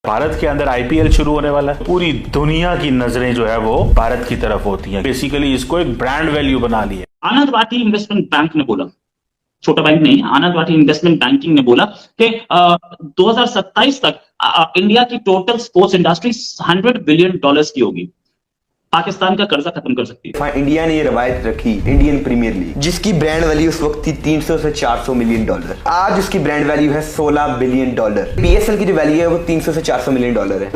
भारत के अंदर आईपीएल शुरू होने वाला है, पूरी दुनिया की नजरें जो है वो भारत की तरफ होती हैं। बेसिकली इसको एक ब्रांड वैल्यू बना लिया। आनंद वाटी इन्वेस्टमेंट बैंक ने बोला, छोटा बैंक नहीं, आनंद वाटी इन्वेस्टमेंट बैंकिंग ने बोला कि 2027 तक इंडिया की टोटल स्पोर्ट्स इंडस्ट्री $100 बिलियन की होगी। पाकिस्तान का कर्जा खत्म कर सकती है। इंडिया ने ये रवायत रखी इंडियन प्रीमियर लीग, जिसकी ब्रांड वैल्यू उस वक्त थी $300 से $400 मिलियन। आज उसकी ब्रांड वैल्यू है $16 बिलियन। पीएसएल की जो वैल्यू है वो $300 से $400 मिलियन है।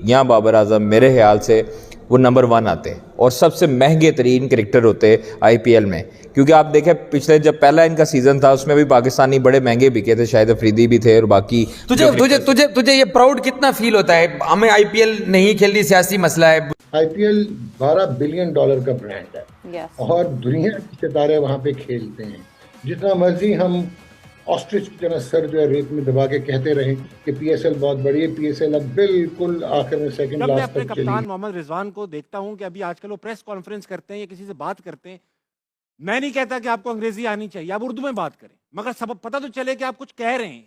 यहाँ बाबर आजम मेरे ख्याल से वो नंबर 1 आते हैं और सबसे महंगे तरीन क्रिकेटर होते हैं आईपीएल में, क्योंकि आप देखें पिछले जब पहला इनका सीजन था उसमें भी पाकिस्तानी बड़े महंगे बिके थे, शायद अफरीदी भी थे और बाकी। तुझे तुझे तुझे तुझे ये प्राउड कितना फील होता है? हमें आईपीएल नहीं खेलनी, सियासी मसला है। आईपीएल $12 बिलियन का ब्रांड है और दुनिया के सितारे वहां पे खेलते हैं। जितना मर्जी हम ऑस्ट्रिच की तरह सर जो है रेत में दबा के कहते रहे कि पीएसएल बहुत बड़ी है, पीएसएल अब बिल्कुल आखिर में सेकंड जब मैं लास्ट अपने तक चली। कप्तान मोहम्मद रिजवान को देखता हूं कि अभी आजकल वो प्रेस कॉन्फ्रेंस करते हैं या किसी से बात करते हैं, मैं नहीं कहता कि आपको अंग्रेजी आनी चाहिए, आप उर्दू में बात करें, मगर सब पता तो चले कि आप कुछ कह रहे हैं।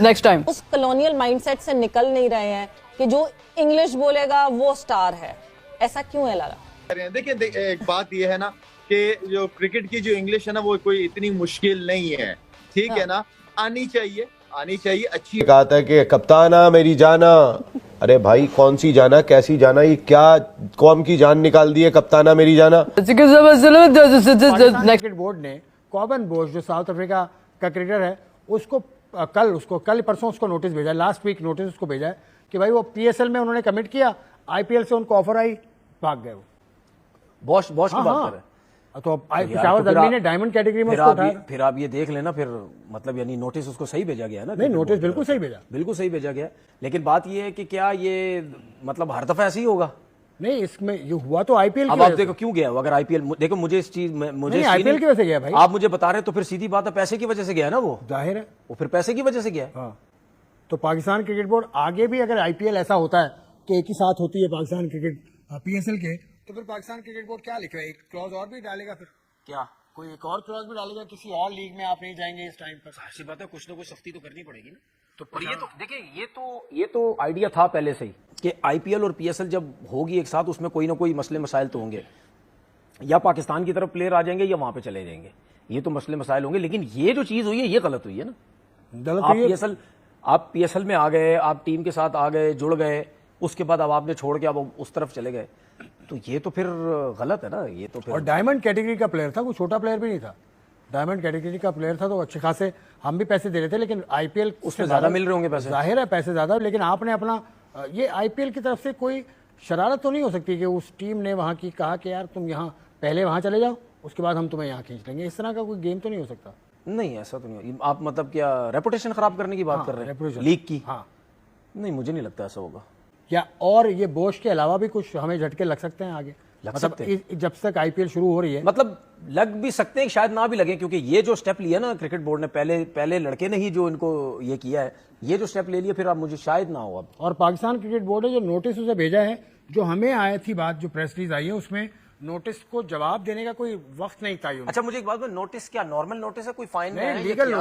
नेक्स्ट टाइम उस कॉलोनियल माइंडसेट से निकल नहीं रहे हैं कि जो इंग्लिश बोलेगा वो स्टार है। ऐसा क्यों है लाला? देखिए एक बात ये है ना कि जो क्रिकेट की जो इंग्लिश है ना वो कोई इतनी मुश्किल नहीं है, ठीक है ना, आनी चाहिए अच्छी। कहा था कि कप्ताना मेरी जाना, अरे भाई कौन सी जाना, कैसी जाना, ये क्या कौम की जान निकाल दी है कप्ताना मेरी जाना। क्रिकेट बोर्ड ने कॉबन बोश जो साउथ अफ्रीका का क्रिकेटर है उसको कल परसों उसको नोटिस भेजा, लास्ट वीक नोटिस उसको भेजा है कि भाई वो पीएसएल में उन्होंने कमिट किया, आईपीएल से उनको ऑफर आई, भाग गए वो। बॉश की बात कर रहे हैं तो पिशावर ज़ल्मी ने डायमंड कैटेगरी में उसको उठाया। फिर आप ये देख लेना, फिर मतलब यानी नोटिस उसको सही भेजा गया है ना? नहीं, नोटिस बिल्कुल सही भेजा गया, लेकिन बात ये है कि क्या ये मतलब हर दफा ऐसे ही होगा? नहीं, इसमें ये हुआ तो आईपीएल अब आप देखो क्यों गया, अगर आईपीएल देखो मुझे इस चीज में मुझे आईपीएल की वजह से गया भाई, आप मुझे बता रहे हैं तो फिर सीधी बात है पैसे की वजह से गया ना, वो जाहिर है वो फिर पैसे की वजह से गया। हाँ, तो पाकिस्तान क्रिकेट बोर्ड आगे भी अगर आईपीएल ऐसा होता है कि एक ही साथ होती है पाकिस्तान क्रिकेट पीएसएल के, तो फिर पाकिस्तान क्रिकेट बोर्ड क्या लिखेगा? एक क्लॉज और भी डालेगा, फिर क्या कोई एक और क्लॉज भी डालेगा, किसी और लीग में आप नहीं जाएंगे इस टाइम पर? ऐसी बात है, कुछ ना कुछ सख्ती तो करनी पड़ेगी ना। तो ये तो देखिए, ये तो आइडिया था पहले से ही कि आईपीएल और पीएसएल जब होगी एक साथ उसमें कोई ना कोई मसले मसाइल तो होंगे, या पाकिस्तान की तरफ प्लेयर आ जाएंगे या वहां पे चले जाएंगे, ये तो मसले मसाइल होंगे। लेकिन ये जो चीज हुई है ये गलत हुई है ना। आप पीएसएल में आ गए, आप टीम के साथ आ गए, जुड़ गए, उसके बाद अब आपने छोड़ के अब उस तरफ चले गए, तो ये तो फिर गलत है ना। ये तो फिर, और डायमंड कैटेगरी का प्लेयर था, कोई छोटा प्लेयर भी नहीं था, डायमंड कैटेगरी का प्लेयर था, तो अच्छे खासे हम भी पैसे दे रहे थे, लेकिन आईपीएल उसमें ज्यादा मिल रहे होंगे पैसे, जाहिर है पैसे ज्यादा। लेकिन आपने अपना ये आईपीएल की तरफ से कोई शरारत तो नहीं हो सकती कि उस टीम ने वहां की कहा कि यार तुम यहाँ पहले वहां चले जाओ, उसके बाद हम तुम्हें यहाँ खींच लेंगे, इस तरह का कोई गेम तो नहीं हो सकता। नहीं, ऐसा तो नहीं। आप मतलब क्या रेपुटेशन खराब करने की बात कर रहे हैं लीग की? हाँ, नहीं, मुझे नहीं लगता ऐसा होगा। क्या और ये बोश के अलावा भी कुछ हमें झटके लग सकते हैं आगे? मतलब जब तक आईपीएल शुरू हो रही है, मतलब लग भी सकते हैं, शायद ना भी लगे, क्योंकि ये जो स्टेप लिया ना क्रिकेट बोर्ड ने, पहले लड़के ने ही जो इनको ये किया है, ये जो स्टेप ले लिया, फिर अब मुझे शायद ना हो अब। और पाकिस्तान क्रिकेट बोर्ड ने जो नोटिस उसे भेजा है, जो हमें आई थी बात, जो प्रेस रिलीज आई है, उसमें नोटिस को जवाब देने का कोई वक्त नहीं था। अच्छा, मुझे एक बात बताओ, नोटिस क्या नॉर्मल नोटिस है, कोई फाइन नहीं? Legal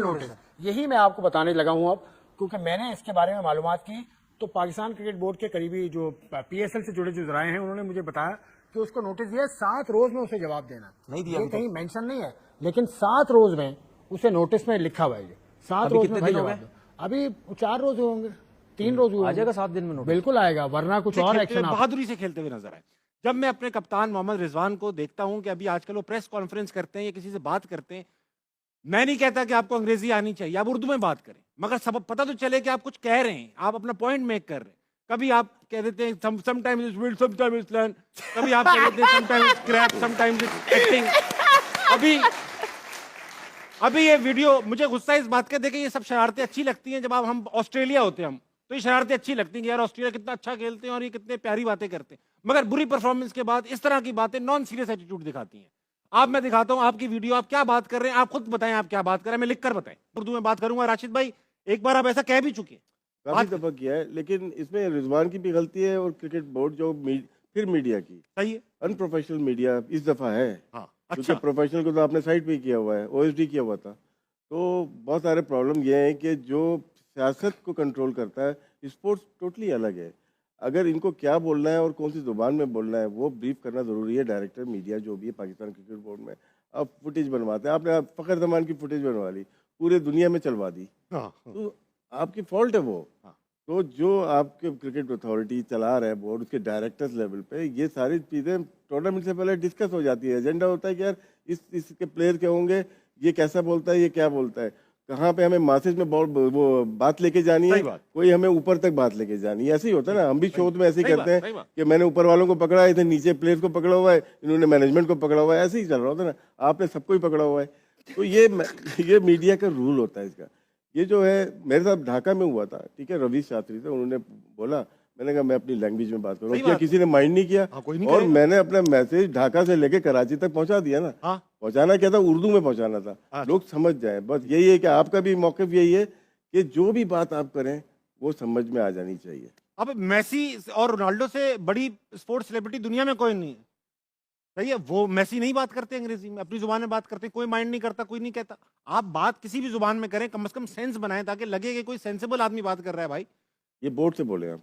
notice. यही मैं आपको बताने लगा हूं अब, क्योंकि मैंने इसके बारे में मालूमात की, तो पाकिस्तान क्रिकेट बोर्ड के करीबी जो पीएसएल से जुड़े जो जराए हैं, उन्होंने मुझे बताया कि उसको नोटिस दिया 7 रोज में उसे जवाब देना। नहीं दिया, कहीं मेंशन नहीं है, लेकिन 7 रोज में उसे नोटिस में लिखा हुआ है, 7 रोज में जवाब। अभी 4 रोज होंगे, 3 रोज आ जाएगा, 7 दिन में बिल्कुल आएगा, वरना कुछ और एक्शन बहादुरी से खेलते हुए नजर आए। जब मैं अपने कप्तान मोहम्मद रिजवान को देखता हूं कि अभी आजकल वो प्रेस कॉन्फ्रेंस करते हैं या किसी से बात करते हैं, मैं नहीं कहता कि आपको अंग्रेजी आनी चाहिए, आप उर्दू में बात करें, मगर सब पता तो चले कि आप कुछ कह रहे हैं, आप अपना पॉइंट मेक कर रहे हैं। कभी आप कह देते हैं sometimes it's will, sometimes it's learn, कभी आप कह देते हैं sometimes it's crap, sometimes it's acting. अभी ये वीडियो, मुझे गुस्सा इस बात का, देखिए ये सब शरारतें अच्छी लगती हैं जब हम ऑस्ट्रेलिया होते हैं, हम तो ये शरारतें अच्छी लगती हैं कि यार ऑस्ट्रेलिया कितना अच्छा खेलते हैं और ये कितने प्यारी बातें करते हैं, मगर बुरी परफॉर्मेंस के बाद इस तरह की बातें नॉन सीरियस एटीट्यूड दिखाती हैं। आप, मैं दिखाता हूं आपकी वीडियो, आप क्या बात कर रहे हैं, आप खुद बताएं आप क्या बात कर रहे हैं, मैं लिख कर बताएं, उर्दू में बात करूंगा। राशिद भाई, एक बार आप ऐसा कह भी चुके हैं, काफी दफा किया है, लेकिन इसमें रिजवान की भी गलती है और क्रिकेट बोर्ड जो फिर मीडिया की, सही है, अनप्रोफेशनल मीडिया इस दफा है। हाँ, क्योंकि प्रोफेशनल को तो आपने साइड पे किया हुआ है, ओएसडी किया हुआ था, तो बहुत सारे प्रॉब्लम ये हैं कि जो सियासत को कंट्रोल करता है, स्पोर्ट्स टोटली अलग है। अगर इनको क्या बोलना है और कौन सी जुबान में बोलना है वो ब्रीफ करना ज़रूरी है। डायरेक्टर मीडिया जो भी है पाकिस्तान क्रिकेट बोर्ड में, अब फुटेज बनवाते हैं, आपने फ़खर जमान की फुटेज बनवा ली, पूरे दुनिया में चलवा दी, तो आपकी फॉल्ट है वो। तो जो आपके क्रिकेट अथॉरिटी चला रहा है बोर्ड, उसके डायरेक्टर्स लेवल पे ये सारी चीज़ें टूर्नामेंट से पहले डिस्कस हो जाती है। एजेंडा होता है कि यार इसके प्लेयर क्या होंगे, ये कैसा बोलता है, ये क्या बोलता है, कहाँ पे हमें मैसेज में वो बात लेके जानी है, कोई हमें ऊपर तक बात लेके जानी है। ऐसे ही होता है ना, हम भी शोध में ऐसे ही करते हैं कि मैंने ऊपर वालों को पकड़ा है, इधर नीचे प्लेयर्स को पकड़ा हुआ है, इन्होंने मैनेजमेंट को पकड़ा हुआ है, ऐसे ही चल रहा होता है ना, आपने सबको ही पकड़ा हुआ है। तो ये मीडिया का रूल होता है इसका। ये जो है मेरे साथ ढाका में हुआ था, ठीक है, रवीश शास्त्री थे, उन्होंने बोला, मैंने कहा मैं अपनी लैंग्वेज में बात करूँ, क्या किसी ने माइंड नहीं किया? और मैंने अपना मैसेज ढाका से लेके कराची तक पहुंचा दिया ना। पहुंचाना क्या था, उर्दू में पहुंचाना था, लोग समझ जाए। बस यही है कि आपका भी मौक़िफ़ यही है कि जो भी बात आप करें वो समझ में आ जानी चाहिए। अब मेसी और रोनाल्डो से बड़ी स्पोर्ट्स सेलिब्रिटी दुनिया में कोई नहीं है, सही है। वो मेसी नहीं बात करते अंग्रेजी में, अपनी जुबान में बात करते, कोई माइंड नहीं करता, कोई नहीं कहता। आप बात किसी भी जुबान में करें, कम से कम सेंस बनाएं ताकि लगे कि कोई सेंसिबल आदमी बात कर रहा है। भाई ये बोर्ड से बोले आप।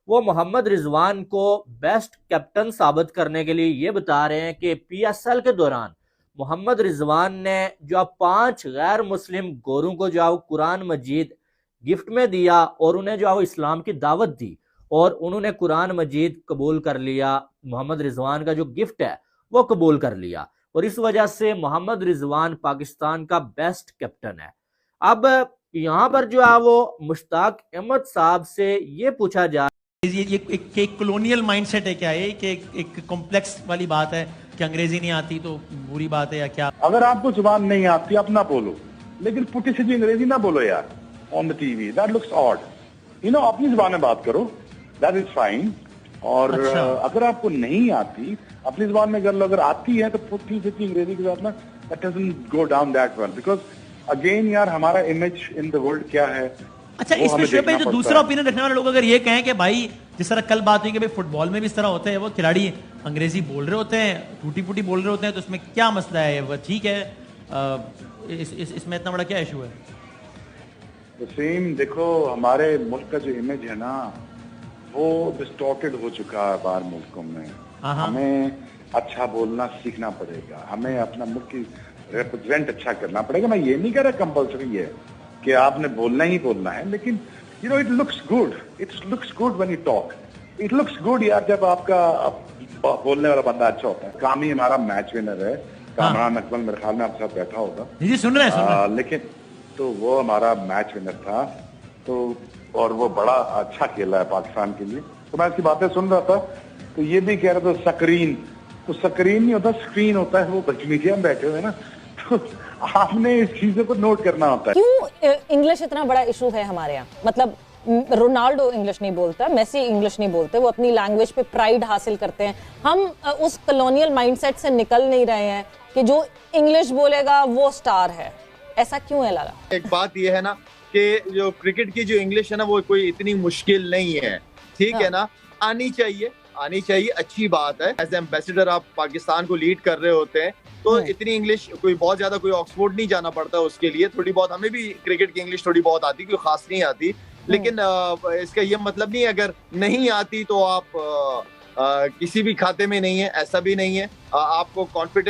वो मोहम्मद रिजवान को बेस्ट कैप्टन साबित करने के लिए ये बता रहे हैं कि पीएसएल के दौरान मोहम्मद रिजवान ने जो 5 गैर मुस्लिम गोरों को जो कुरान मजीद गिफ्ट में दिया और उन्हें जो इस्लाम की दावत दी और उन्होंने कुरान मजीद कबूल कर लिया, मोहम्मद रिजवान का जो गिफ्ट है वो कबूल कर लिया, और इस वजह से मोहम्मद रिजवान पाकिस्तान का बेस्ट कैप्टन है। अब यहाँ पर जो है वो मुश्ताक अहमद साहब से ये पूछा जा ये एक कॉलोनियल माइंडसेट है क्या, ये कि एक कॉम्प्लेक्स वाली बात है कि अंग्रेजी नहीं आती तो बुरी बात है या क्या? अगर आपको जुबान नहीं आती आप ना बोलो, लेकिन पुटी सीधी अंग्रेजी ना बोलो यार on the TV, that looks odd. You know, अपनी जुबान में बात करो, दैट इज फाइन। और अगर आपको नहीं आती अपनी जुबान में कर लो, अगर आती है तो पुटी सीधी अंग्रेजी के साथ ना, that doesn't go down that well, because again यार हमारा इमेज इन द वर्ल्ड क्या है। अच्छा, इसमें शोएब भाई जो दूसरा ओपिनियन रखने वाले लोग अगर ये कहें कि भाई जिस तरह कल बात हुई कि भाई फुटबॉल में भी इस तरह होता है, वो खिलाड़ी अंग्रेजी बोल रहे होते हैं, टूटी फूटी बोल रहे होते हैं, तो इसमें क्या मसला है? वो ठीक है, इसमें इतना बड़ा क्या इशू है? वसीम देखो, हमारे मुल्क का जो इमेज है ना वो डिस्टॉर्टेड हो चुका है बाहर मुल्कों में। हमें अच्छा बोलना सीखना पड़ेगा, हमें अपना मुल्क की रिप्रेजेंट अच्छा करना पड़ेगा। मैं ये नहीं कह रहा कंपल्सरी है कि आपने बोलना ही बोलना है, लेकिन you know it looks good, it's looks good when you talk, it looks good यार जब आपका बोलने वाला बंदा अच्छा होता है। कामी हमारा मैच विनर है, कामरान अकमल मेरे ख्याल में आपके साथ बैठा होगा जी, सुन रहे हैं। लेकिन तो वो हमारा मैच विनर था, तो और वो बड़ा अच्छा खेला है पाकिस्तान के लिए। तो मैं इसकी बातें सुन रहा था, तो ये भी कह रहा था स्क्रीन, तो स्क्रीन नहीं होता, स्क्रीन होता है। वो मीडिया में बैठे हुए ना, तो आपने इस चीजों को नोट करना होता है। क्यों इंग्लिश इतना बड़ा इशू है हमारे यहाँ? मतलब रोनाल्डो इंग्लिश नहीं बोलता, मेसी इंग्लिश नहीं बोलते, वो अपनी लैंग्वेज पे प्राइड हासिल करते हैं। हम उस कॉलोनियल माइंडसेट से निकल नहीं रहे हैं कि जो इंग्लिश बोलेगा वो स्टार है। ऐसा क्यों है लाला? एक बात ये है ना कि जो क्रिकेट की जो इंग्लिश है ना वो कोई इतनी मुश्किल नहीं है, ठीक है ना, आनी चाहिए, अच्छी बात है। एज एम्बेसडर आप पाकिस्तान को लीड कर रहे होते हैं, तो इतनी इंग्लिश कोई बहुत ज्यादा कोई ऑक्सफोर्ड नहीं जाना पड़ता उसके लिए। थोड़ी बहुत हमें भी क्रिकेट की इंग्लिश थोड़ी बहुत आती, कोई खास नहीं आती, लेकिन इसका ये मतलब नहीं अगर नहीं आती तो आप किसी भी खाते में नहीं है, ऐसा भी नहीं है। आपको कॉन्फिडेंट